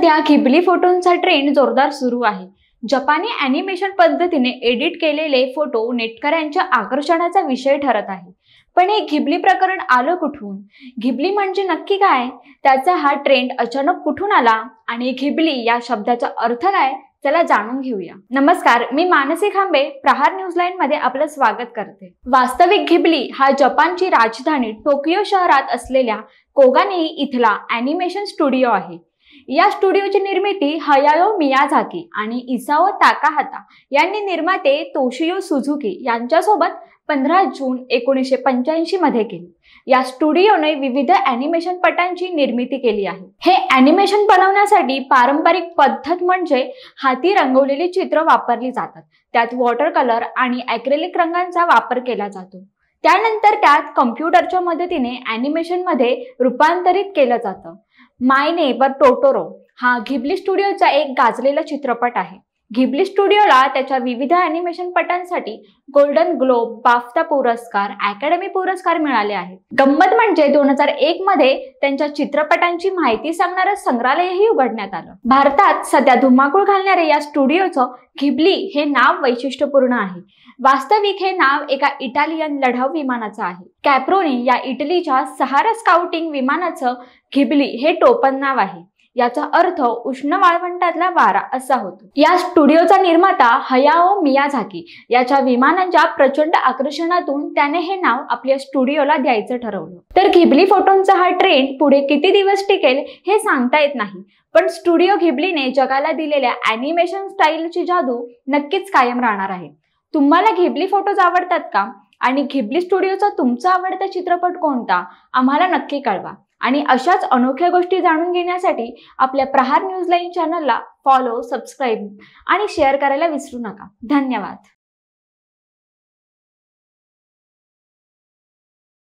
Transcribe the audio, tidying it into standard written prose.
सध्या Ghibli फोटोंचा trend जोरदार सुरू आहे। जपानी ॲनिमेशन पद्धतीने एडिट केलेले फोटो नेटकऱ्यांच्या आकर्षणाचा विषय ठरत आहे। पण हे घिबली प्रकरण आलं कुठून? घिबली म्हणजे नक्की काय? त्याचा हा ट्रेंड अचानक कुठून आला आणि घिबली या शब्दाचा अर्थ काय? चला जाणून घेऊया। नमस्कार, मी मानसी खांबे प्रहार न्यूज लाईन मध्ये आपलं स्वागत करते। वास्तविक घिबली हा जपानची राजधानी टोकियो शहरात असलेल्या कोगानेई इथला ॲनिमेशन स्टुडिओ आहे। या स्टुडिओची निर्मिती हयाओ मियाझाकी आणि इसाओ ताकाहाता यांनी निर्माते तोशियो सुझुकी यांच्यासोबत 15 जून 1985 मध्ये केली। या स्टुडिओने विविध ॲनिमेशन पटांची निर्मिती केली आहे। हे ॲनिमेशन बनवण्यासाठी पारंपरिक पद्धत म्हणजे हाती रंगवलेली चित्र वापरली जातात। त्यात वॉटर कलर आणि ॲक्रेलिक रंगांचा वापर केला जातो। त्यानंतर त्यात कॉम्प्युटरच्या मदतीने ॲनिमेशन मध्ये रूपांतरित केलं जातं। माय नेबर टोटोरो हा घिबली स्टुडिओचा एक गाजलेला चित्रपट आहे। घिबली स्टुडिओला त्याच्या विविध ॲनिमेशन पटांसाठी गोल्डन ग्लोब, बाफ्ता पुरस्कार, अकॅडमी पुरस्कार मिळाले आहेत। गंमत म्हणजे 2001 मध्ये त्यांच्या चित्रपटांची माहिती सांगणारं संग्रहालयही उघडण्यात आलं। भारतात सध्या धुमाकूळ घालणारे या स्टुडिओचं घिबली हे नाव वैशिष्ट्यपूर्ण आहे। वास्तविक हे नाव एका इटालियन लढाऊ विमानाचं आहे। कॅप्रोनी या इटलीच्या सहारा स्काउटिंग विमानाचं घिबली हे टोपण नाव आहे। याचा अर्थ उष्ण वाळवंटातला वारा असा होतो। या स्टुडिओचा निर्माता हयाओ मियाझाकी याच्या विमानांच्या प्रचंड आकर्षणातून त्याने हे नाव आपल्या स्टुडिओला द्यायचं ठरवलं। तर घिबली फोटोंचा हा ट्रेंड पुढे किती दिवस टिकेल हे सांगता येत नाही, पण स्टुडिओ घिबलीने जगाला दिलेल्या ॲनिमेशन स्टाईलची जादू नक्कीच कायम राहणार आहे। तुम्हाला घिबली फोटोज आवडतात का? आणि घिबली स्टुडिओचा तुमचा आवडता चित्रपट कोणता? आम्हाला नक्की कळवा। आणि अशाच अनोख्या गोष्टी जाणून घेण्यासाठी आपल्या प्रहार न्यूज लाईन चॅनलला फॉलो, सबस्क्राईब आणि शेअर करायला विसरू नका। धन्यवाद।